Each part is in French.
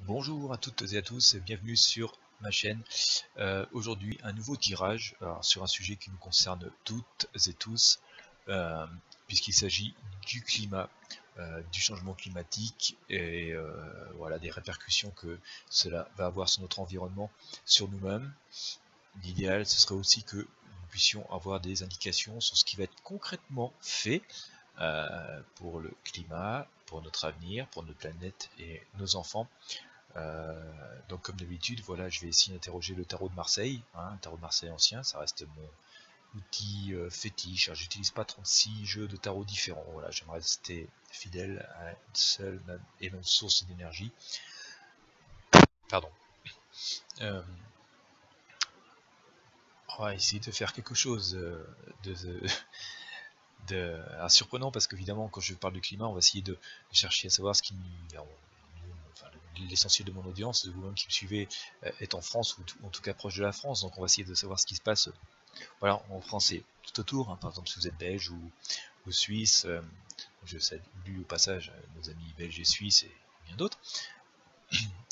Bonjour à toutes et à tous et bienvenue sur ma chaîne. Aujourd'hui un nouveau tirage sur un sujet qui nous concerne toutes et tous, puisqu'il s'agit du climat, du changement climatique et voilà, des répercussions que cela va avoir sur notre environnement, sur nous-mêmes. L'idéal ce serait aussi que nous puissions avoir des indications sur ce qui va être concrètement fait pour le climat, pour notre avenir, pour notre planète et nos enfants. Donc comme d'habitude, voilà, je vais essayer d'interroger le tarot de Marseille, le tarot de Marseille ancien, ça reste mon outil fétiche. J'utilise pas 36 jeux de tarot différents, voilà, j'aimerais rester fidèle à une seule et même source d'énergie. Pardon. On va essayer de faire quelque chose surprenant, parce qu'évidemment quand je parle du climat, on va essayer de chercher à savoir ce qui l'essentiel de mon audience, vous-même qui me suivez, est en France, ou en tout cas proche de la France, donc on va essayer de savoir ce qui se passe voilà, en français tout autour, par exemple si vous êtes belge ou suisse, je salue au passage nos amis belges et suisses et bien d'autres.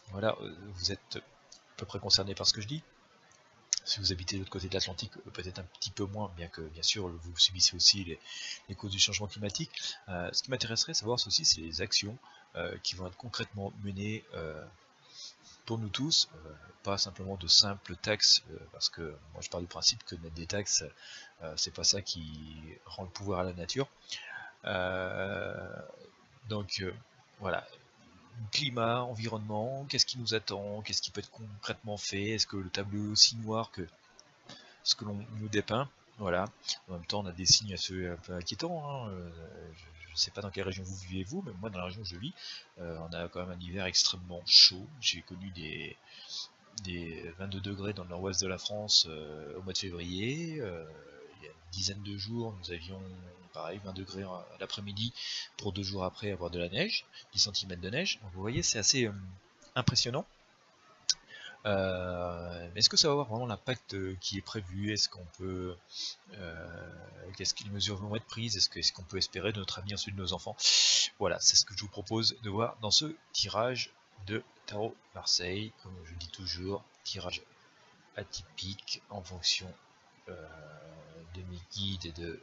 Voilà, vous êtes à peu près concernés par ce que je dis. Si vous habitez de l'autre côté de l'Atlantique, peut-être un petit peu moins, bien que bien sûr vous subissez aussi les causes du changement climatique. Ce qui m'intéresserait savoir aussi, c'est les actions qui vont être concrètement menées pour nous tous, pas simplement de simples taxes, parce que moi je pars du principe que mettre des taxes, c'est pas ça qui rend le pouvoir à la nature. Donc voilà, climat, environnement, qu'est-ce qui nous attend, qu'est-ce qui peut être concrètement fait, est-ce que le tableau est aussi noir que ce que l'on nous dépeint? Voilà. En même temps, on a des signes un peu inquiétants, je ne sais pas dans quelle région vous vivez vous, mais moi dans la région où je vis, on a quand même un hiver extrêmement chaud. J'ai connu des 22 degrés dans le nord-ouest de la France au mois de février. Il y a une dizaine de jours, nous avions pareil 20 degrés l'après-midi, pour 2 jours après avoir de la neige, 10 cm de neige. Donc vous voyez, c'est assez impressionnant. Est-ce que ça va avoir vraiment l'impact qui est prévu? Est-ce qu'on peut, qu'est-ce que les mesures vont être prises? Est-ce qu'on peut espérer de notre avenir, celui de nos enfants? Voilà, c'est ce que je vous propose de voir dans ce tirage de Tarot Marseille. Comme je dis toujours, tirage atypique en fonction de mes guides et de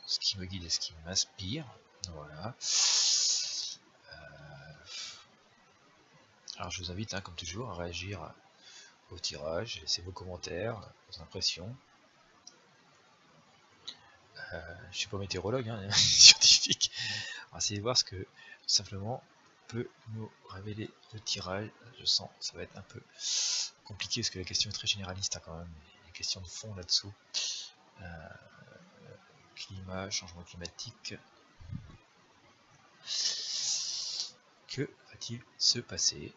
ce qui me guide et ce qui m'inspire. Voilà. Alors je vous invite, comme toujours, à réagir au tirage, laissez vos commentaires, vos impressions. Je suis pas météorologue, scientifique. Alors, essayez de voir ce que tout simplement peut nous révéler le tirage. Je sens que ça va être un peu compliqué parce que la question est très généraliste quand même. Il y a des questions de fond là-dessous. Climat, changement climatique. Que va-t-il se passer?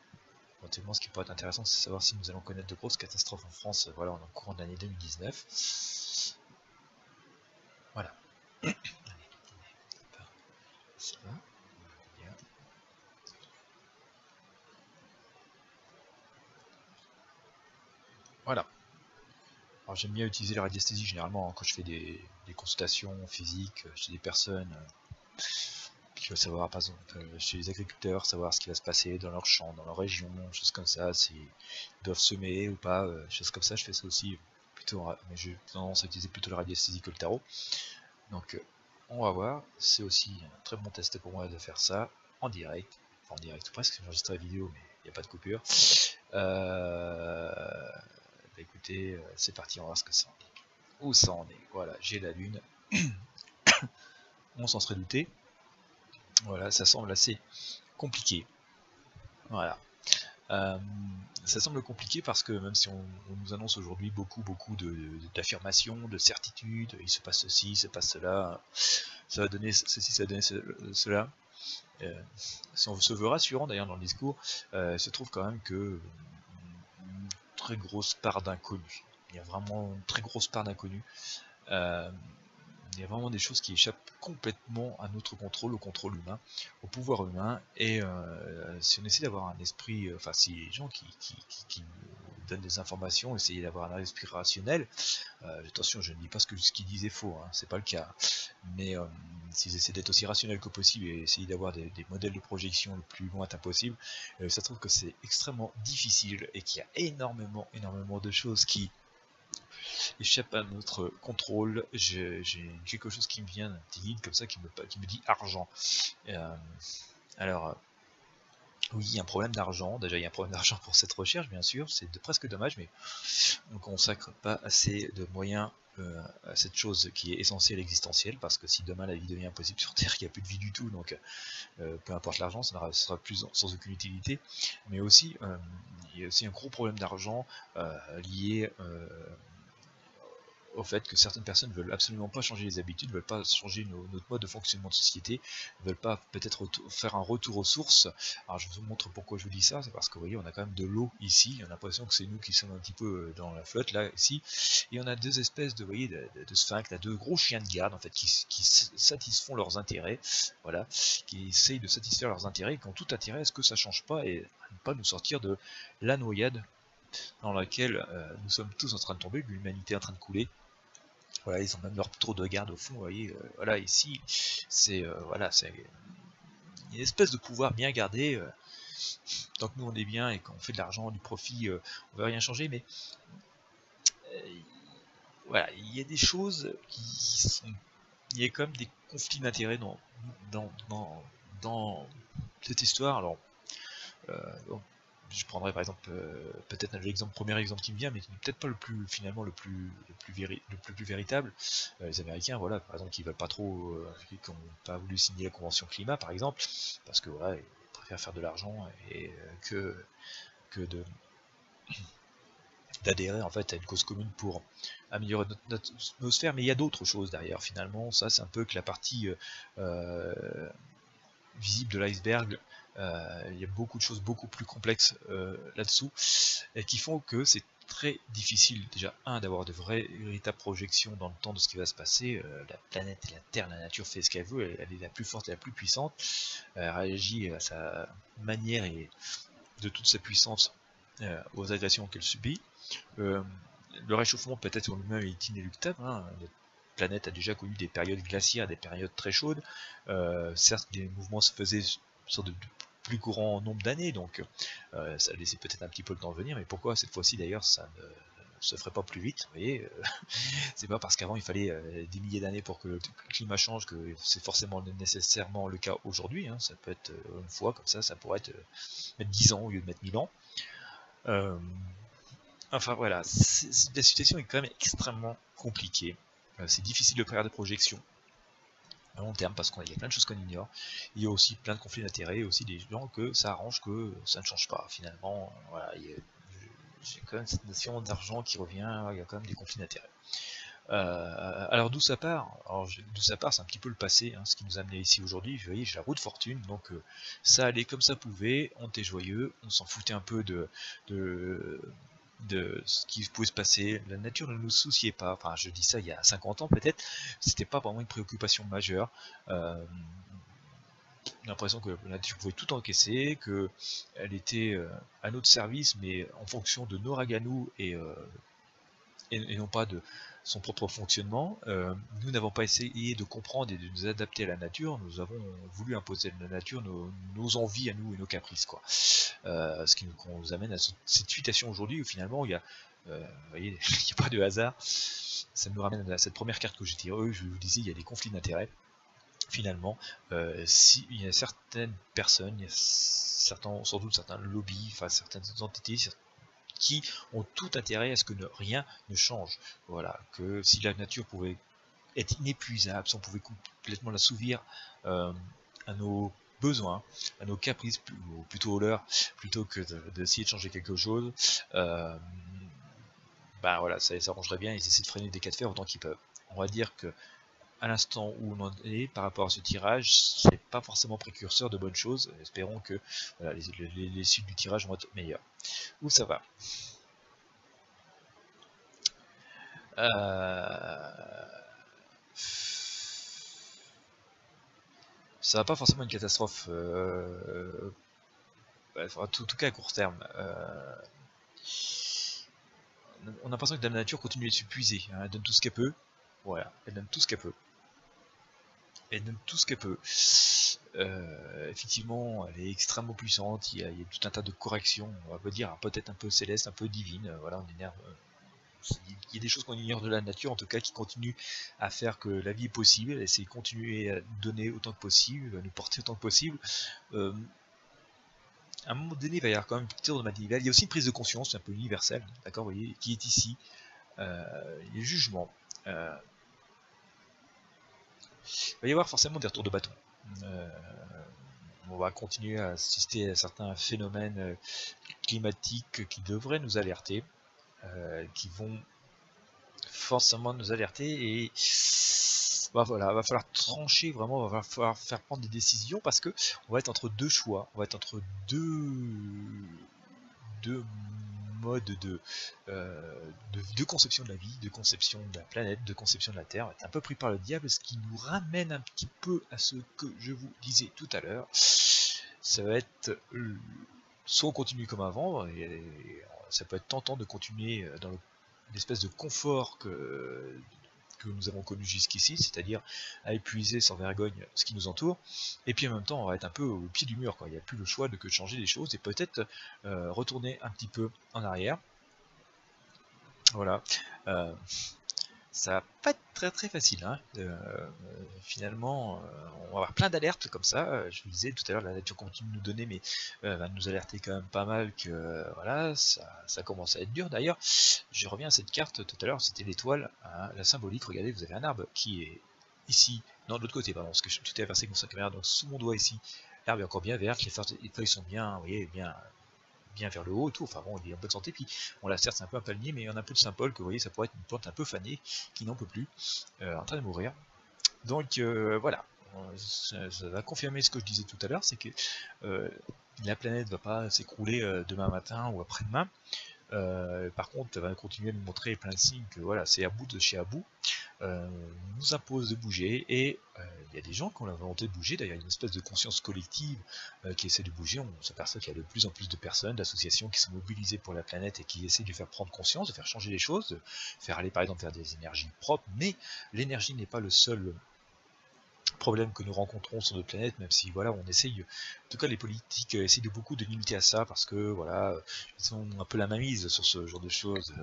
Éventuellement, ce qui pourrait être intéressant, c'est de savoir si nous allons connaître de grosses catastrophes en France, voilà, en courant de l'année 2019. Voilà. Ça va. Bien. Voilà. Alors j'aime bien utiliser la radiesthésie généralement quand je fais des consultations physiques chez des personnes qui veulent savoir, par exemple chez les agriculteurs, savoir ce qui va se passer dans leur champ, dans leur région, choses comme ça, s'ils doivent semer ou pas, choses comme ça. Je fais ça aussi plutôt, mais j'ai tendance à utiliser plutôt la radiesthésie que le tarot. Donc on va voir, c'est aussi un très bon test pour moi de faire ça en direct, enfin en direct presque, j'enregistre la vidéo mais il n'y a pas de coupure. Écoutez, c'est parti, on va voir ce que ça en est. Où ça en est? Voilà, j'ai la lune. On s'en serait douté. Voilà, ça semble assez compliqué. Voilà. Ça semble compliqué parce que même si on nous annonce aujourd'hui beaucoup d'affirmations, de certitudes, il se passe ceci, il se passe cela, ça va donner ceci, ça va donner cela. Si on se veut rassurant d'ailleurs dans le discours, il se trouve quand même que une très grosse part d'inconnu. Il y a vraiment une très grosse part d'inconnu. Il y a vraiment des choses qui échappent complètement à notre contrôle, au contrôle humain, au pouvoir humain, et si on essaie d'avoir un esprit, enfin si les gens qui nous donnent des informations essayer d'avoir un esprit rationnel, attention, je ne dis pas ce qu'ils disent est faux, hein, c'est pas le cas, mais s'ils essaient d'être aussi rationnels que possible et essayer d'avoir des modèles de projection le plus lointain possible, ça trouve que c'est extrêmement difficile et qu'il y a énormément de choses qui échappent à notre contrôle. J'ai quelque chose qui me vient, un petit guide comme ça qui me dit argent. Alors, oui, il y a un problème d'argent. Déjà, il y a un problème d'argent pour cette recherche, bien sûr. C'est presque dommage, mais on ne consacre pas assez de moyens à cette chose qui est essentielle, existentielle, parce que si demain la vie devient impossible sur Terre, il n'y a plus de vie du tout, donc peu importe l'argent, ça sera plus sans aucune utilité. Mais aussi, il y a aussi un gros problème d'argent lié au fait que certaines personnes ne veulent absolument pas changer les habitudes, ne veulent pas changer notre mode de fonctionnement de société, ne veulent pas peut-être faire un retour aux sources. Alors je vous montre pourquoi je vous dis ça, c'est parce que vous voyez, on a quand même de l'eau ici, on a l'impression que c'est nous qui sommes un petit peu dans la flotte là, ici, et on a deux espèces de, vous voyez, de sphinx, deux gros chiens de garde en fait, qui satisfont leurs intérêts, voilà, qui essayent de satisfaire leurs intérêts, et qui ont tout intérêt à ce que ça change pas et à ne pas nous sortir de la noyade dans laquelle nous sommes tous en train de tomber, l'humanité est en train de couler. Voilà, ils ont même leur tour de garde au fond, vous voyez, voilà, ici, c'est voilà, c'est une espèce de pouvoir bien gardé, tant que nous on est bien et qu'on fait de l'argent, du profit, on ne va rien changer, mais voilà, il y a des choses qui sont, il y a quand même des conflits d'intérêts dans cette histoire. Alors, bon, je prendrais par exemple peut-être premier exemple qui me vient, mais qui n'est peut-être pas finalement le plus véritable. Les Américains, voilà, par exemple, qui veulent pas trop, qui n'ont pas voulu signer la convention climat, par exemple, parce que voilà, ils préfèrent faire de l'argent et que d'adhérer en fait à une cause commune pour améliorer notre atmosphère. Mais il y a d'autres choses derrière. Finalement, ça c'est un peu que la partie visible de l'iceberg. Il y a beaucoup de choses beaucoup plus complexes là-dessous et qui font que c'est très difficile déjà d'avoir de véritables projections dans le temps de ce qui va se passer. La planète et la Terre, la nature fait ce qu'elle veut, elle est la plus forte et la plus puissante, elle réagit à sa manière et de toute sa puissance aux agressions qu'elle subit. Le réchauffement peut-être en lui-même est inéluctable, hein. Notre planète a déjà connu des périodes glaciaires, des périodes très chaudes. Certes, les mouvements se faisaient sur de plus grand nombre d'années, donc ça laissait peut-être un petit peu le temps de venir, mais pourquoi cette fois-ci d'ailleurs ça ne se ferait pas plus vite? Vous voyez, c'est pas parce qu'avant il fallait des milliers d'années pour que le climat change que c'est forcément nécessairement le cas aujourd'hui, hein. Ça peut être une fois comme ça pourrait être mettre 10 ans au lieu de mettre 1000 ans. Enfin voilà, la situation est quand même extrêmement compliquée. C'est difficile de faire des projections à long terme parce qu'il y a plein de choses qu'on ignore. Il y a aussi plein de conflits d'intérêts, et aussi des gens que ça arrange que ça ne change pas. Finalement, voilà, j'ai quand même cette notion d'argent qui revient, il y a quand même des conflits d'intérêts. Alors d'où ça part? D'où ça part, c'est un petit peu le passé, hein, ce qui nous a amené ici aujourd'hui. Vous voyez, j'ai la roue de fortune, donc ça allait comme ça pouvait, on était joyeux, on s'en foutait un peu de ce qui pouvait se passer, la nature ne nous souciait pas, enfin je dis ça il y a 50 ans peut-être, c'était pas vraiment une préoccupation majeure, l'impression que la nature pouvait tout encaisser, qu'elle était à notre service, mais en fonction de nos règles à nous et non pas de son propre fonctionnement. Nous n'avons pas essayé de comprendre et de nous adapter à la nature, nous avons voulu imposer à la nature nos envies à nous et nos caprices, quoi. Ce qui nous amène à cette situation aujourd'hui où finalement il y a, vous voyez, il n'y a pas de hasard. Ça nous ramène à cette première carte que j'ai tirée. Je vous disais, il y a des conflits d'intérêts. Finalement, si il y a certaines personnes, il y a sans doute certains lobbies, enfin certaines entités qui ont tout intérêt à ce que rien ne change. Voilà, que si la nature pouvait être inépuisable, si on pouvait complètement l'assouvir à nos besoins, à nos caprices, ou plutôt aux leurs, plutôt que d'essayer de changer quelque chose, ben voilà, ça les arrangerait bien, ils essaient de freiner des cas de fer autant qu'ils peuvent. On va dire que à l'instant où on en est par rapport à ce tirage, c'est pas forcément précurseur de bonnes choses. Espérons que voilà, les suites du tirage vont être meilleures. Où ça va? Ça va pas forcément une catastrophe en tout cas à court terme, on a l'impression que la nature continue de s'épuiser, hein, elle donne tout ce qu'elle peut, voilà, elle donne tout ce qu'elle peut. Elle donne tout ce qu'elle peut. Effectivement, elle est extrêmement puissante, il y a tout un tas de corrections, on va dire, peut-être un peu céleste, un peu divine, voilà, on énerve. Il y a des choses qu'on ignore de la nature, en tout cas, qui continuent à faire que la vie est possible, et c'est continuer à nous donner autant que possible, à nous porter autant que possible. À un moment donné, il va y avoir quand même une petite de manivelle. Il y a aussi une prise de conscience, un peu universelle, d'accord, vous voyez, qui est ici. Il y a le jugement. Il va y avoir forcément des retours de bâton. On va continuer à assister à certains phénomènes climatiques qui devraient nous alerter, qui vont forcément nous alerter, et voilà, va falloir trancher vraiment, va falloir faire prendre des décisions, parce que on va être entre deux choix, on va être entre deux modes de conception de la vie, de conception de la planète, de conception de la Terre. On va être un peu pris par le diable, ce qui nous ramène un petit peu à ce que je vous disais tout à l'heure. Ça va être soit on continue comme avant, et ça peut être tentant de continuer dans l'espèce de confort que nous avons connu jusqu'ici, c'est-à-dire à épuiser sans vergogne ce qui nous entoure, et puis en même temps on va être un peu au pied du mur, quoi. Il n'y a plus le choix que de changer les choses, et peut-être retourner un petit peu en arrière. Voilà. Ça va pas être très facile, hein. Finalement, on va avoir plein d'alertes comme ça. Je vous disais tout à l'heure, la nature continue de nous donner, mais va nous alerter quand même pas mal que voilà, ça commence à être dur. D'ailleurs, je reviens à cette carte tout à l'heure, c'était l'étoile, hein, la symbolique. Regardez, vous avez un arbre qui est ici, non de l'autre côté, pardon, parce que je suis tout inversé avec mon caméra, donc sous mon doigt ici, l'arbre est encore bien vert, les feuilles sont bien, vous voyez, bien vers le haut et tout, enfin bon, il est en bonne santé, puis on la certes c'est un peu un palmier, mais on a un peu de symbole que vous voyez, ça pourrait être une plante un peu fanée, qui n'en peut plus, en train de mourir. Donc voilà, ça va confirmer ce que je disais tout à l'heure, c'est que la planète ne va pas s'écrouler demain matin ou après-demain. Par contre, elle va continuer à nous montrer plein de signes que voilà, c'est à bout de chez à bout, nous impose de bouger, et il y a des gens qui ont la volonté de bouger. D'ailleurs, il y a une espèce de conscience collective qui essaie de bouger. On s'aperçoit qu'il y a de plus en plus de personnes, d'associations qui sont mobilisées pour la planète et qui essaient de faire prendre conscience, de faire changer les choses, de faire aller par exemple vers des énergies propres. Mais l'énergie n'est pas le seul problème que nous rencontrons sur notre planète, même si voilà, on essaye, en tout cas les politiques essayent de beaucoup de limiter à ça, parce que voilà, ils ont un peu la mainmise sur ce genre de choses.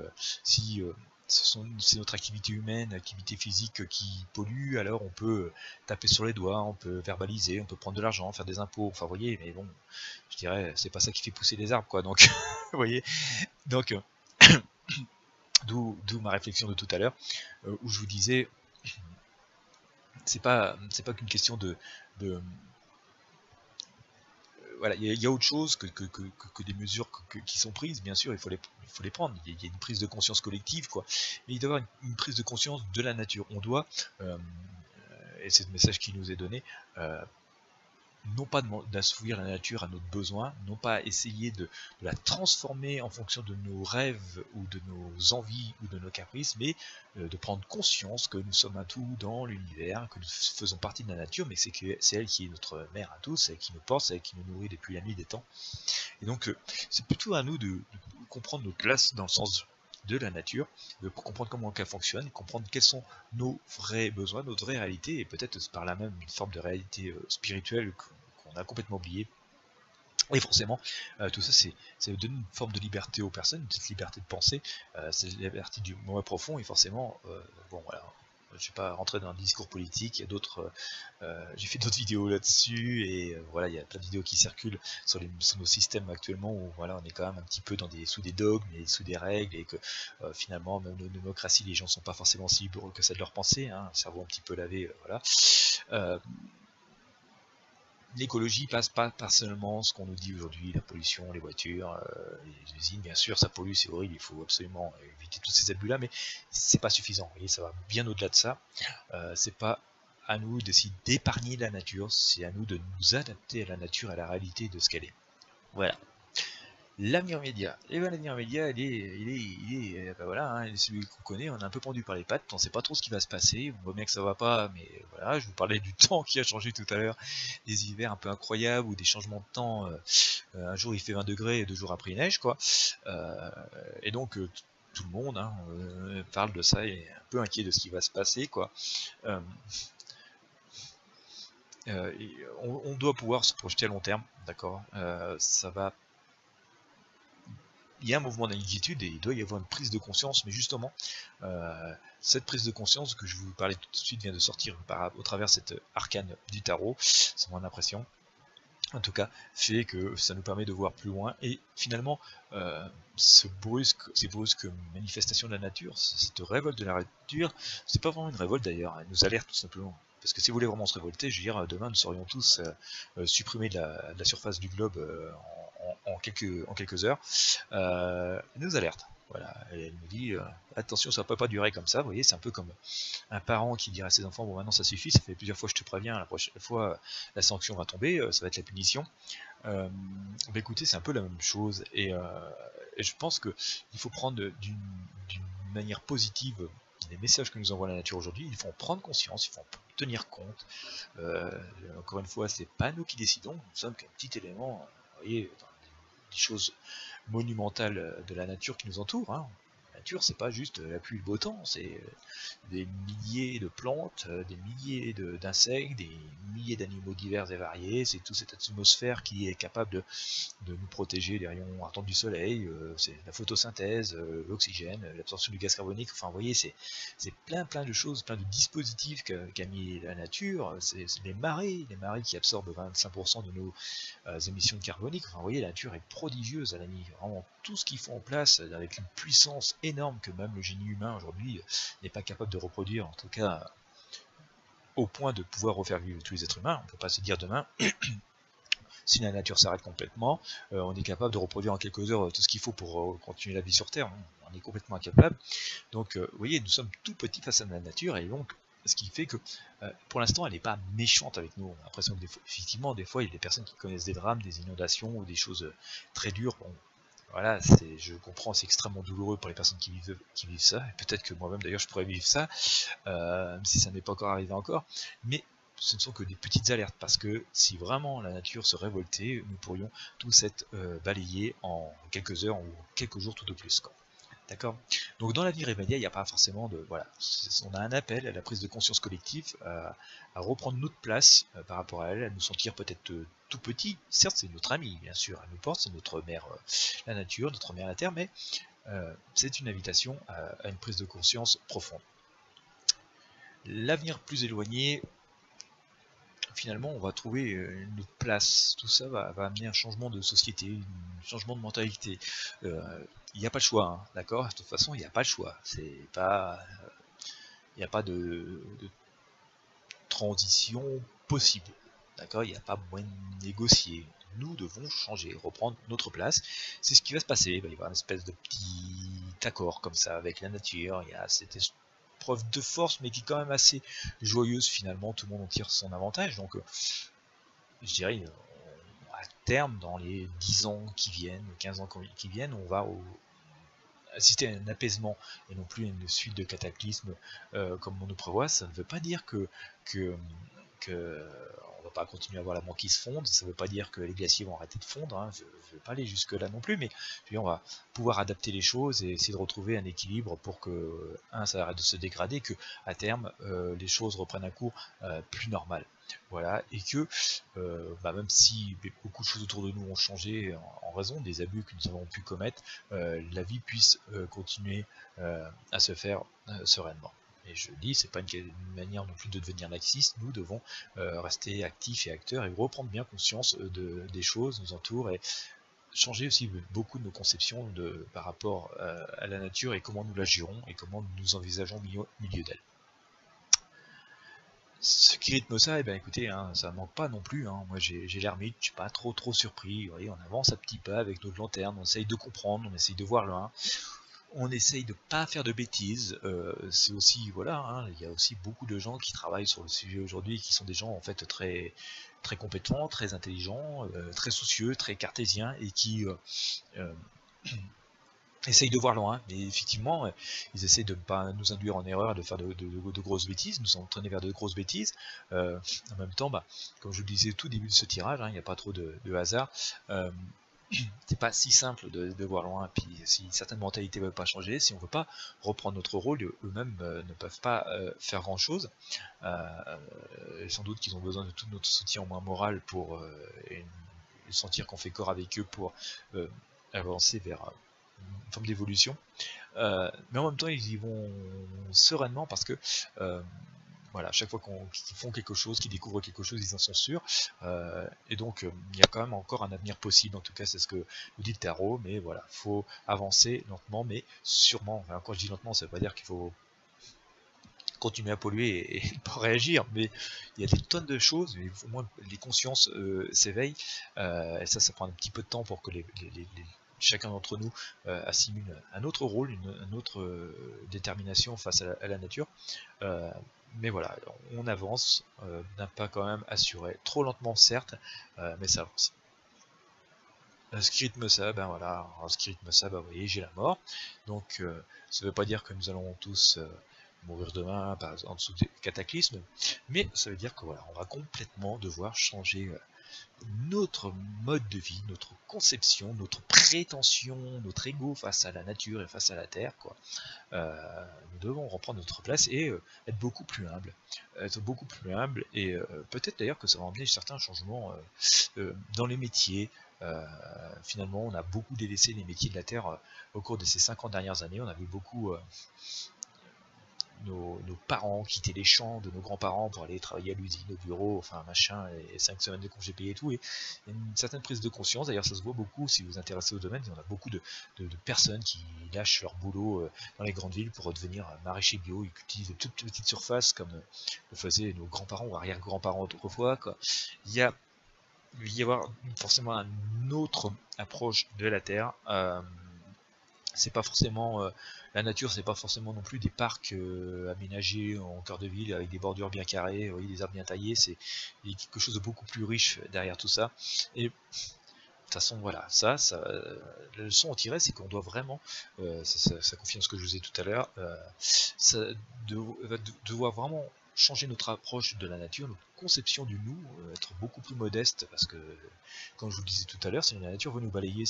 Si c'est notre activité humaine, activité physique qui pollue, alors on peut taper sur les doigts, on peut verbaliser, on peut prendre de l'argent, faire des impôts, enfin vous voyez, mais bon, je dirais, c'est pas ça qui fait pousser les arbres, quoi, donc, vous voyez, donc, d'où ma réflexion de tout à l'heure, où je vous disais, c'est pas qu'une question de voilà, il y a autre chose que des mesures qui sont prises, bien sûr, il faut les prendre. Il y a une prise de conscience collective, quoi. Mais il doit y avoir une prise de conscience de la nature. On doit, et c'est le message qui nous est donné, non pas d'assouvir la nature à notre besoin, non pas essayer de la transformer en fonction de nos rêves ou de nos envies ou de nos caprices, mais de prendre conscience que nous sommes un tout dans l'univers, que nous faisons partie de la nature, mais c'est elle qui est notre mère à tous, c'est elle qui nous porte, c'est elle qui nous nourrit depuis la nuit des temps. Et donc c'est plutôt à nous de comprendre notre place dans le sens de la nature, de comprendre comment elle fonctionne, comprendre quels sont nos vrais besoins, notre vraie réalité, et peut-être par là même une forme de réalité spirituelle qu'on a complètement oubliée. Et forcément, tout ça, c'est donner une forme de liberté aux personnes, cette liberté de penser, cette liberté du moi profond, et forcément, bon voilà, je ne vais pas rentrer dans un discours politique, il y a d'autres, j'ai fait d'autres vidéos là-dessus, et voilà, il y a plein de vidéos qui circulent sur nos systèmes actuellement, où voilà, on est quand même un petit peu sous des dogmes et sous des règles, et que finalement, même nos démocraties, les gens ne sont pas forcément si libres que ça de leur penser, hein, cerveau un petit peu lavé, voilà. L'écologie passe pas par seulement ce qu'on nous dit aujourd'hui, la pollution, les voitures, les usines, bien sûr, ça pollue, c'est horrible, il faut absolument éviter tous ces abus-là, mais c'est pas suffisant, vous voyez, ça va bien au-delà de ça. C'est pas à nous d'essayer d'épargner la nature, c'est à nous de nous adapter à la nature, à la réalité de ce qu'elle est. Voilà. L'avenir média. Et bien l'avenir média, ben voilà, hein, celui qu'on connaît, on est un peu pendu par les pattes, on sait pas trop ce qui va se passer, on voit bien que ça va pas, mais voilà, je vous parlais du temps qui a changé tout à l'heure, des hivers un peu incroyables, ou des changements de temps, un jour il fait 20 degrés et 2 jours après il neige, quoi. Et donc tout le monde hein, parle de ça et est un peu inquiet de ce qui va se passer, quoi. On doit pouvoir se projeter à long terme, d'accord. Ça va. Il y a un mouvement d'inquiétude et il doit y avoir une prise de conscience, mais justement, cette prise de conscience que je vous parlais tout de suite vient de sortir au travers cette arcane du tarot, c'est mon impression. En tout cas, fait que ça nous permet de voir plus loin et finalement, ces brusques manifestations de la nature, cette révolte de la nature, c'est pas vraiment une révolte d'ailleurs, elle nous alerte tout simplement. Parce que si vous voulez vraiment se révolter, je veux dire, demain nous serions tous supprimés de la surface du globe en quelques heures. Elle nous alerte. Voilà, et elle nous dit attention, ça ne peut pas durer comme ça. Vous voyez, c'est un peu comme un parent qui dirait à ses enfants bon, maintenant ça suffit, ça fait plusieurs fois que je te préviens, la prochaine fois la sanction va tomber, ça va être la punition. Bah écoutez, c'est un peu la même chose, et je pense qu'il faut prendre d'une manière positive les messages que nous envoie la nature aujourd'hui. Il faut en prendre conscience, il faut en tenir compte. Encore une fois, c'est pas nous qui décidons, nous sommes qu'un petit élément, vous voyez, dans des choses monumentales de la nature qui nous entoure. Hein. La nature, c'est pas juste la pluie et le beau temps, c'est des milliers de plantes, des milliers d'insectes, des milliers d'animaux divers et variés. C'est toute cette atmosphère qui est capable de nous protéger des rayons ardents du soleil. C'est la photosynthèse, l'oxygène, l'absorption du gaz carbonique. Enfin, vous voyez, c'est plein de choses, plein de dispositifs qu'a mis la nature. C'est les marées qui absorbent 25% de nos émissions carboniques. Enfin, vous voyez, la nature est prodigieuse, elle a mis vraiment tout ce qu'il faut en place avec une puissance énorme que même le génie humain aujourd'hui n'est pas capable de reproduire, en tout cas au point de pouvoir refaire vivre tous les êtres humains. On ne peut pas se dire demain si la nature s'arrête complètement, on est capable de reproduire en quelques heures tout ce qu'il faut pour continuer la vie sur Terre. On est complètement incapable. Donc vous voyez, nous sommes tout petits face à la nature, et donc ce qui fait que pour l'instant elle n'est pas méchante avec nous. On a l'impression que effectivement des fois il y a des personnes qui connaissent des drames, des inondations ou des choses très dures. Bon, voilà, je comprends, c'est extrêmement douloureux pour les personnes qui vivent ça, et peut-être que moi-même d'ailleurs je pourrais vivre ça, même si ça n'est pas encore arrivé encore, mais ce ne sont que des petites alertes, parce que si vraiment la nature se révoltait, nous pourrions tous être balayés en quelques heures ou quelques jours tout au plus, quoi. D'accord. Donc dans l'avenir immédiat, il n'y a pas forcément de... Voilà, on a un appel à la prise de conscience collective, à reprendre notre place par rapport à elle, à nous sentir peut-être tout petit. Certes, c'est notre ami, bien sûr, elle nous porte, c'est notre mère, la nature, notre mère la terre, mais c'est une invitation à une prise de conscience profonde. L'avenir plus éloigné, finalement, on va trouver notre place. Tout ça va amener un changement de société, un changement de mentalité. Il n'y a pas de choix, hein, d'accord. De toute façon, il n'y a pas de choix. C'est pas, il n'y a pas de transition possible, d'accord. Il n'y a pas moyen de négocier. Nous devons changer, reprendre notre place. C'est ce qui va se passer. Il va y avoir une espèce de petit accord comme ça avec la nature. Il y a cette preuve de force, mais qui est quand même assez joyeuse finalement. Tout le monde en tire son avantage. Donc, je dirais, à terme, dans les 10 ans qui viennent, 15 ans qui viennent, on va assister à un apaisement et non plus à une suite de cataclysmes comme on nous prévoit. Ça ne veut pas dire que on va pas continuer à voir la banquise fondre, ça ne veut pas dire que les glaciers vont arrêter de fondre, hein. Je ne veux pas aller jusque là non plus, mais on va pouvoir adapter les choses et essayer de retrouver un équilibre pour que, ça arrête de se dégrader, que à terme les choses reprennent un cours plus normal. Voilà, et que même si beaucoup de choses autour de nous ont changé en raison des abus que nous avons pu commettre, la vie puisse continuer à se faire sereinement. Et je dis, c'est pas une manière non plus de devenir laxiste, nous devons rester actifs et acteurs et reprendre bien conscience des choses qui nous entourent, et changer aussi beaucoup de nos conceptions par rapport à la nature et comment nous la gérons et comment nous envisageons au milieu d'elle. Ce qui rythme ça, écoutez, hein, ça manque pas non plus, hein. Moi j'ai l'ermite, je suis pas trop surpris. Vous voyez, on avance à petits pas avec notre lanterne, on essaye de comprendre, on essaye de voir loin. On essaye de pas faire de bêtises. C'est aussi, voilà, hein, il y a aussi beaucoup de gens qui travaillent sur le sujet aujourd'hui, qui sont des gens en fait très très compétents, très intelligents, très soucieux, très cartésiens, et qui essayent de voir loin, mais effectivement, ils essayent de ne pas nous induire en erreur, de faire de grosses bêtises, nous entraîner vers de grosses bêtises. En même temps, comme je le disais au tout début de ce tirage, il n'y a pas trop de hasard. C'est pas si simple de voir loin, puis si certaines mentalités ne veulent pas changer, si on ne veut pas reprendre notre rôle, eux-mêmes ne peuvent pas faire grand-chose. Sans doute qu'ils ont besoin de tout notre soutien au moins moral pour sentir qu'on fait corps avec eux pour avancer vers une forme d'évolution. Mais en même temps, ils y vont sereinement parce que voilà, chaque fois qu'ils font quelque chose, qu'ils découvrent quelque chose, ils en sont sûrs. Et donc, il y a quand même encore un avenir possible. En tout cas, c'est ce que nous dit le tarot. Mais voilà, il faut avancer lentement, mais sûrement. Enfin, quand je dis lentement, ça ne veut pas dire qu'il faut continuer à polluer et pas réagir. Mais il y a des tonnes de choses. Mais au moins, les consciences s'éveillent. Et ça prend un petit peu de temps pour que chacun d'entre nous assimile un autre rôle, une autre détermination face à la nature. Mais voilà, on avance d'un pas quand même assuré, trop lentement certes, mais ça avance. Ce qui rythme ça, voilà, ce qui rythme ça, vous voyez, j'ai la mort. Donc ça ne veut pas dire que nous allons tous mourir demain en dessous des cataclysmes, mais ça veut dire que voilà, on va complètement devoir changer notre mode de vie, notre conception, notre prétention, notre ego face à la nature et face à la terre, quoi. Nous devons reprendre notre place et être beaucoup plus humble. Et peut-être d'ailleurs que ça va emmener certains changements dans les métiers. Finalement, on a beaucoup délaissé les métiers de la terre au cours de ces 50 dernières années. On a vu beaucoup nos parents quitter les champs de nos grands-parents pour aller travailler à l'usine, au bureau, enfin machin, et 5 semaines de congés payés et tout, et il y a une certaine prise de conscience. D'ailleurs ça se voit beaucoup si vous vous intéressez au domaine, on a beaucoup de personnes qui lâchent leur boulot dans les grandes villes pour devenir maraîchers bio, ils utilisent de toutes petites surfaces comme le faisaient nos grands-parents ou arrière-grands-parents autrefois, quoi. Il va y avoir forcément une autre approche de la terre. C'est pas forcément la nature, c'est pas forcément non plus des parcs aménagés en cœur de ville avec des bordures bien carrées, des arbres bien taillés. C'est quelque chose de beaucoup plus riche derrière tout ça. Et de toute façon, voilà, la leçon à tirer, c'est qu'on doit vraiment, ça confirme ce que je vous ai dit tout à l'heure, devoir vraiment changer notre approche de la nature, notre conception du nous, être beaucoup plus modeste, parce que, comme je vous le disais tout à l'heure, si la nature veut nous balayer,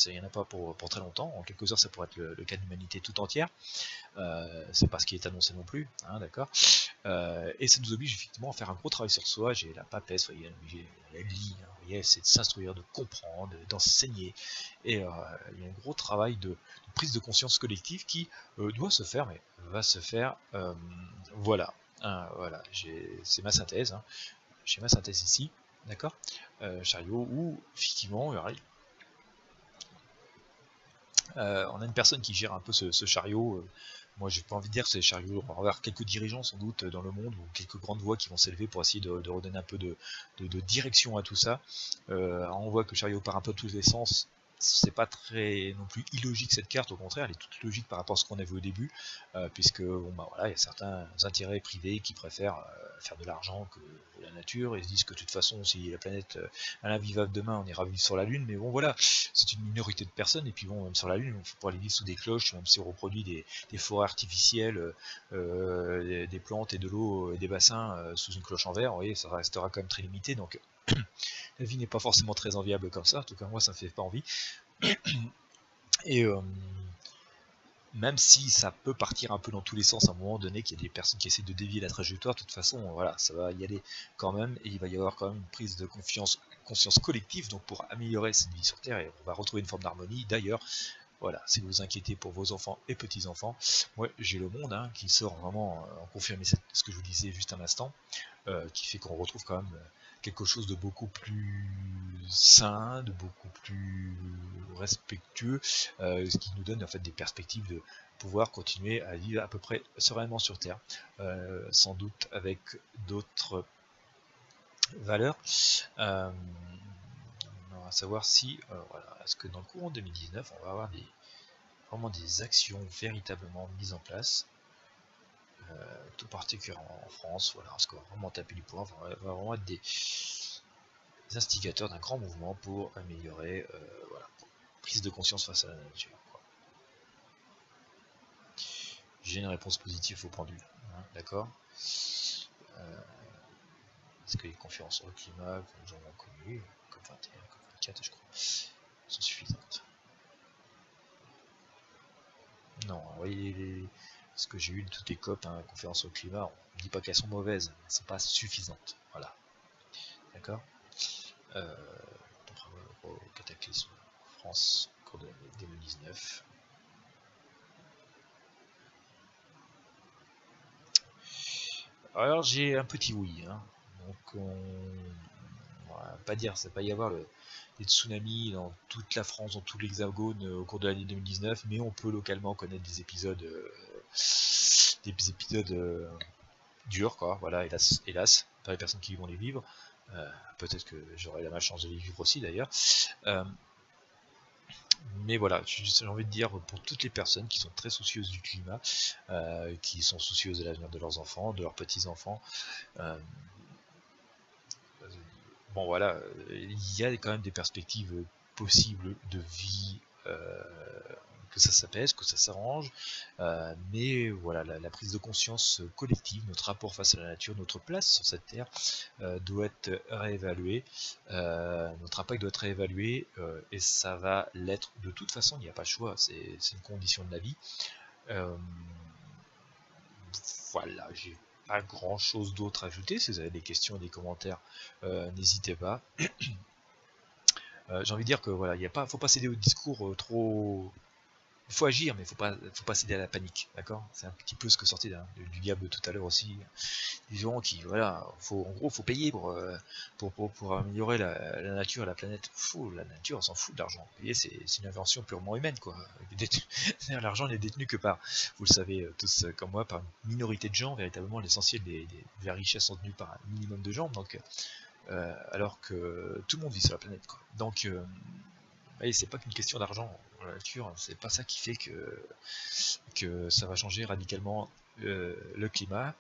il n'y en a pas pour très longtemps. En quelques heures, ça pourrait être le cas de l'humanité tout entière. C'est pas ce qui est annoncé non plus, hein, d'accord. Et ça nous oblige effectivement à faire un gros travail sur soi. J'ai la papesse, vous voyez, la lit, hein, vous voyez, c'est de s'instruire, de comprendre, d'enseigner. Et il y a un gros travail de prise de conscience collective qui doit se faire, mais va se faire. Voilà. Voilà, c'est ma synthèse. Hein. J'ai ma synthèse ici, d'accord. Chariot, où effectivement, on a une personne qui gère un peu ce chariot. Moi, j'ai pas envie de dire que c'est chariot. On va avoir quelques dirigeants sans doute dans le monde, ou quelques grandes voix qui vont s'élever pour essayer de redonner un peu de direction à tout ça. On voit que le chariot part un peu de tous les sens. C'est pas très non plus illogique cette carte, au contraire, elle est toute logique par rapport à ce qu'on a vu au début, puisque voilà, il y a certains intérêts privés qui préfèrent faire de l'argent que la nature, et se disent que de toute façon, si la planète est invivable demain, on ira vivre sur la Lune, mais bon voilà, c'est une minorité de personnes, et puis bon, même sur la Lune, on peut aller vivre sous des cloches, même si on reproduit des forêts artificielles, des plantes et de l'eau et des bassins sous une cloche en verre, vous voyez, ça restera quand même très limité, donc la vie n'est pas forcément très enviable comme ça, en tout cas moi ça me fait pas envie. Et même si ça peut partir un peu dans tous les sens à un moment donné, qu'il y a des personnes qui essaient de dévier la trajectoire, de toute façon voilà, ça va y aller quand même, et il va y avoir quand même une prise de conscience collective, donc pour améliorer cette vie sur Terre, et on va retrouver une forme d'harmonie. D'ailleurs, voilà, si vous vous inquiétez pour vos enfants et petits-enfants, moi j'ai le monde qui sort vraiment en confirmer ce que je vous disais juste un instant, qui fait qu'on retrouve quand même quelque chose de beaucoup plus sain, de beaucoup plus respectueux, ce qui nous donne en fait des perspectives de pouvoir continuer à vivre à peu près sereinement sur Terre, sans doute avec d'autres valeurs. On va savoir si, voilà, est-ce que dans le courant 2019, on va avoir vraiment des actions véritablement mises en place, tout particulièrement en France, voilà, parce qu'on va vraiment taper du poing, va vraiment être instigateurs d'un grand mouvement pour améliorer, voilà, prise de conscience face à la nature. J'ai une réponse positive au pendule, hein, d'accord. Est-ce que les conférences sur le climat, comme j'en ai connu, comme 21, comme 24 je crois, sont suffisantes? Non, oui, ce que j'ai eu de toutes les COP, hein, conférences sur le climat, on ne dit pas qu'elles sont mauvaises, mais c'est pas suffisantes, voilà. D'accord. Au cataclysme France, au cours de l'année 2019. Alors j'ai un petit oui, hein. Donc on va pas dire, ça va pas y avoir des tsunamis dans toute la France, dans tout l'hexagone au cours de l'année 2019, mais on peut localement connaître des épisodes durs, quoi. Voilà, hélas, pas les personnes qui vont les vivre. Peut-être que j'aurai la malchance de les vivre aussi d'ailleurs. Mais voilà, j'ai envie de dire pour toutes les personnes qui sont très soucieuses du climat, qui sont soucieuses de l'avenir de leurs enfants, de leurs petits-enfants, bon voilà, il y a quand même des perspectives possibles de vie, que ça s'apaise, que ça s'arrange, mais voilà, la prise de conscience collective, notre rapport face à la nature, notre place sur cette terre doit être réévaluée, notre impact doit être réévalué, et ça va l'être de toute façon, il n'y a pas le choix, c'est une condition de la vie. Voilà, j'ai pas grand chose d'autre à ajouter. Si vous avez des questions et des commentaires, n'hésitez pas. J'ai envie de dire que voilà, faut pas céder au discours trop. Il faut agir, mais faut pas céder à la panique, d'accord. C'est un petit peu ce que sortait du diable tout à l'heure aussi. Des gens qui, voilà, en gros, faut payer pour améliorer la nature et la planète. La nature, on s'en fout de l'argent. Payer, c'est une invention purement humaine, quoi. L'argent n'est détenu que par, vous le savez tous comme moi, par une minorité de gens. Véritablement, l'essentiel de la richesse sont tenus par un minimum de gens. Donc, alors que tout le monde vit sur la planète, quoi. Donc, voyez, c'est pas qu'une question d'argent. La nature, c'est pas ça qui fait que ça va changer radicalement le climat.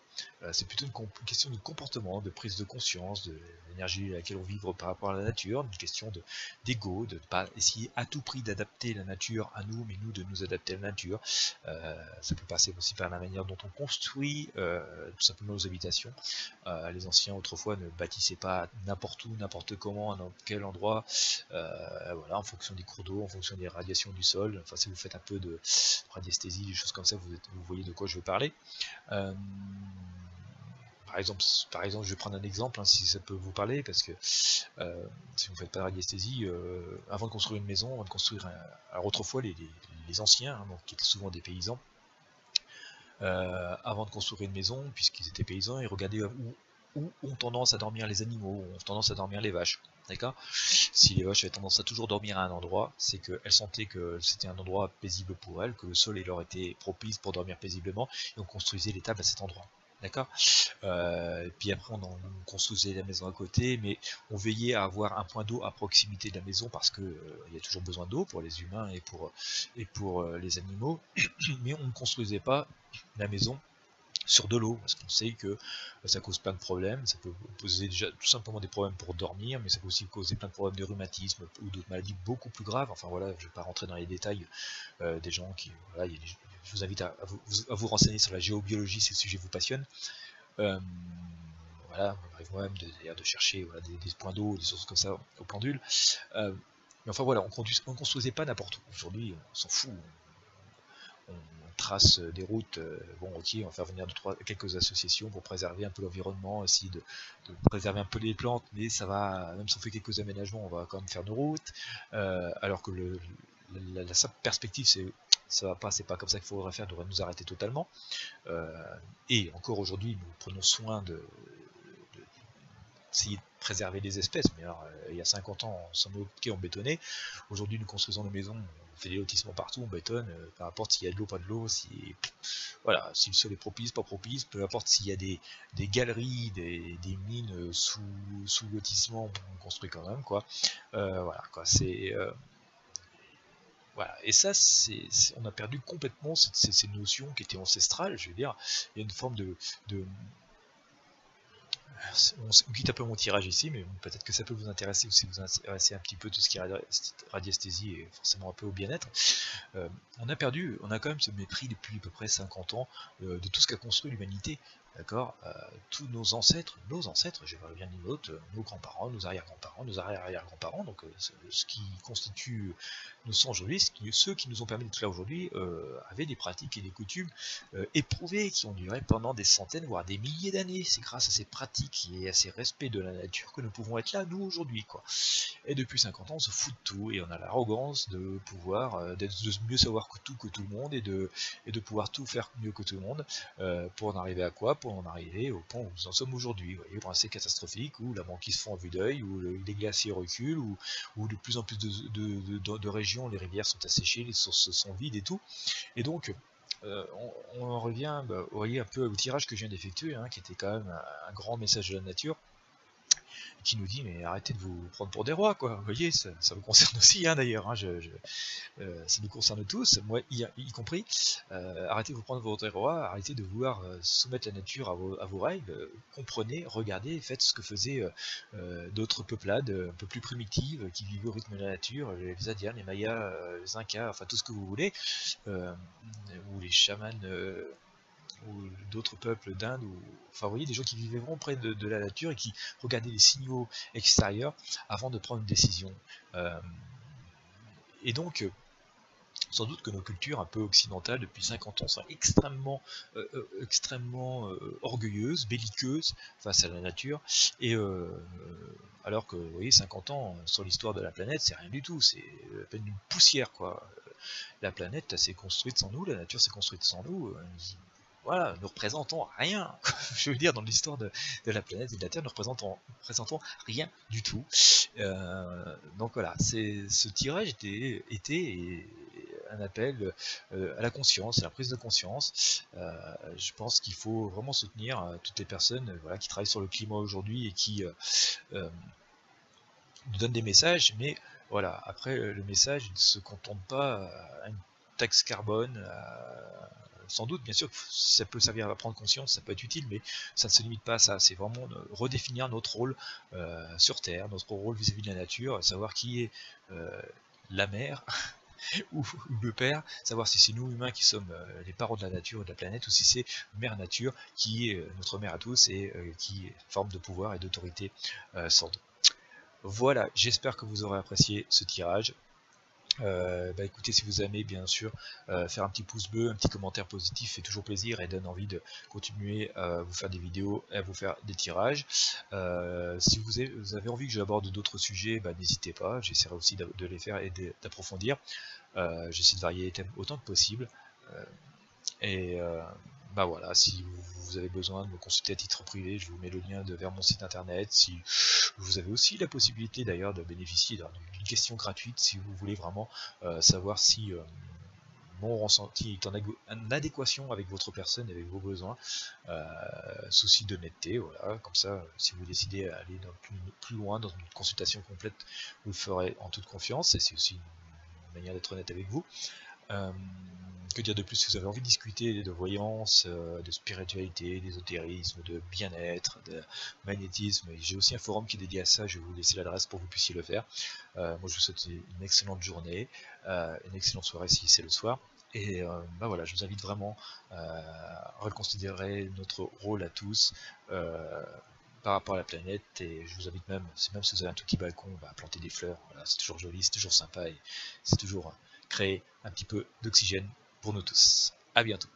C'est plutôt une question de comportement, de prise de conscience, de l'énergie à laquelle on vit par rapport à la nature, une question d'ego, de ne pas essayer à tout prix d'adapter la nature à nous, mais nous de nous adapter à la nature. Ça peut passer aussi par la manière dont on construit tout simplement nos habitations. Les anciens autrefois ne bâtissaient pas n'importe où, n'importe comment, à quel endroit, voilà, en fonction des cours d'eau, en fonction des radiations du sol. Enfin, si vous faites un peu de radiesthésie, des choses comme ça, vous voyez de quoi je veux parler. Par exemple, je vais prendre un exemple, hein, si ça peut vous parler, parce que si vous ne faites pas de radiesthésie, avant de construire une maison, avant de construire alors autrefois les anciens, hein, donc, qui étaient souvent des paysans, avant de construire une maison, puisqu'ils étaient paysans, ils regardaient où ont tendance à dormir les animaux, où ont tendance à dormir les vaches. D'accord. Si les vaches avaient tendance à toujours dormir à un endroit, c'est qu'elles sentaient que c'était un endroit paisible pour elles, que le sol leur était propice pour dormir paisiblement, et on construisait l'étable à cet endroit. D'accord. Puis après on construisait la maison à côté, mais on veillait à avoir un point d'eau à proximité de la maison parce que il y a toujours besoin d'eau pour les humains et pour les animaux, mais on ne construisait pas la maison sur de l'eau, parce qu'on sait que ça cause plein de problèmes, ça peut poser déjà tout simplement des problèmes pour dormir, mais ça peut aussi causer plein de problèmes de rhumatisme ou d'autres maladies beaucoup plus graves. Enfin voilà, je ne vais pas rentrer dans les détails des gens qui... Voilà, je vous invite à vous renseigner sur la géobiologie si le sujet vous passionne. Voilà, on arrive moi-même de chercher voilà, des points d'eau, des sources comme ça au pendule. Mais enfin voilà, on ne construisait pas n'importe où. Aujourd'hui, on s'en fout. On trace des routes, bon ok, on va faire venir quelques associations pour préserver un peu l'environnement, essayer de préserver un peu les plantes, mais ça va, même si on fait quelques aménagements, on va quand même faire nos routes, alors que la simple perspective ça va pas, c'est pas comme ça qu'il faudrait faire, devrait nous arrêter totalement. Et encore aujourd'hui, nous prenons soin d'essayer de préserver les espèces, mais alors il y a 50 ans, on s'en moquait, on bétonnait. Aujourd'hui, nous construisons nos maisons, on fait des lotissements partout, on bétonne, peu importe s'il y a de l'eau, pas de l'eau, voilà, si le sol est propice, pas propice, peu importe s'il y a des galeries, des mines sous lotissement, on construit quand même, quoi. Voilà, quoi, c'est... Voilà. Et ça, on a perdu complètement ces notions qui étaient ancestrales, je veux dire. Il y a une forme de on quitte un peu mon tirage ici, mais bon, peut-être que ça peut vous intéresser ou si vous intéressez un petit peu tout ce qui est radiesthésie et forcément un peu au bien-être. On a quand même ce mépris depuis à peu près 50 ans de tout ce qu'a construit l'humanité. D'accord, tous nos ancêtres, j'ai pas bien dit nos grands-parents, nos arrière-grands-parents, nos arrière-arrière-grands-parents, donc ce qui constitue nos sangs aujourd'hui, ceux qui nous ont permis d'être là aujourd'hui, avaient des pratiques et des coutumes éprouvées qui ont duré pendant des centaines, voire des milliers d'années. C'est grâce à ces pratiques et à ces respects de la nature que nous pouvons être là, nous, aujourd'hui, quoi. Et depuis 50 ans, on se fout de tout et on a l'arrogance de pouvoir, de mieux savoir que tout le monde et de pouvoir tout faire mieux que tout le monde. Pour en arriver à quoi? Pour en arriver au point où nous en sommes aujourd'hui. Vous voyez, assez catastrophique, où la banquise fond à vue d'œil, où les glaciers reculent, où de plus en plus de régions, les rivières sont asséchées, les sources sont vides et tout. Et donc, on en revient, vous voyez, un peu au tirage que je viens d'effectuer, hein, qui était quand même un grand message de la nature, qui nous dit mais arrêtez de vous prendre pour des rois, quoi. Vous voyez, ça vous concerne aussi, hein, d'ailleurs, hein, ça nous concerne tous, moi y compris. Arrêtez de vous prendre pour des rois, arrêtez de vouloir soumettre la nature à vos règles. Comprenez, regardez, faites ce que faisaient d'autres peuplades un peu plus primitives qui vivaient au rythme de la nature, les Indiens, les Mayas, les Incas, enfin tout ce que vous voulez, ou les chamans ou d'autres peuples d'Inde, enfin vous voyez, des gens qui vivaient vraiment près de la nature et qui regardaient les signaux extérieurs avant de prendre une décision. Et donc, sans doute que nos cultures un peu occidentales depuis 50 ans sont extrêmement orgueilleuses, belliqueuses face à la nature, et alors que vous voyez, 50 ans sur l'histoire de la planète, c'est rien du tout, c'est à peine une poussière, quoi. La planète, elle s'est construite sans nous, la nature s'est construite sans nous. Voilà, nous représentons rien, je veux dire, dans l'histoire de la planète et de la Terre, nous représentons rien du tout. Donc voilà, ce tirage était un appel à la conscience, à la prise de conscience. Je pense qu'il faut vraiment soutenir toutes les personnes voilà, qui travaillent sur le climat aujourd'hui et qui nous donnent des messages, mais voilà, après le message ne se contente pas à une taxe carbone, sans doute, bien sûr, ça peut servir à prendre conscience, ça peut être utile, mais ça ne se limite pas à ça. C'est vraiment redéfinir notre rôle sur Terre, notre rôle vis-à-vis de la nature, savoir qui est la mère ou le père, savoir si c'est nous humains qui sommes les parents de la nature et de la planète, ou si c'est Mère Nature qui est notre mère à tous et qui est forme de pouvoir et d'autorité sans doute. Voilà, j'espère que vous aurez apprécié ce tirage. Écoutez, si vous aimez, bien sûr, faire un petit pouce bleu, un petit commentaire positif fait toujours plaisir et donne envie de continuer à vous faire des vidéos et à vous faire des tirages. Si vous avez envie que j'aborde d'autres sujets, n'hésitez pas, j'essaierai aussi de les faire et d'approfondir. J'essaie de varier les thèmes autant que possible. Voilà, si vous avez besoin de me consulter à titre privé, je vous mets le lien vers mon site internet. Si vous avez aussi la possibilité d'ailleurs de bénéficier d'une question gratuite si vous voulez vraiment savoir si mon ressenti est en adéquation avec votre personne, avec vos besoins, souci d'honnêteté, voilà, comme ça, si vous décidez à aller plus loin dans une consultation complète, vous le ferez en toute confiance, et c'est aussi une manière d'être honnête avec vous. Que dire de plus? Si vous avez envie de discuter de voyance, de spiritualité, d'ésotérisme, de bien-être, de magnétisme, j'ai aussi un forum qui est dédié à ça, je vais vous laisser l'adresse pour que vous puissiez le faire. Moi je vous souhaite une excellente journée, une excellente soirée si c'est le soir, et voilà, je vous invite vraiment à reconsidérer notre rôle à tous par rapport à la planète, et je vous invite même si vous avez un tout petit balcon, à planter des fleurs, voilà, c'est toujours joli, c'est toujours sympa, et c'est toujours créer un petit peu d'oxygène pour nous tous. À bientôt.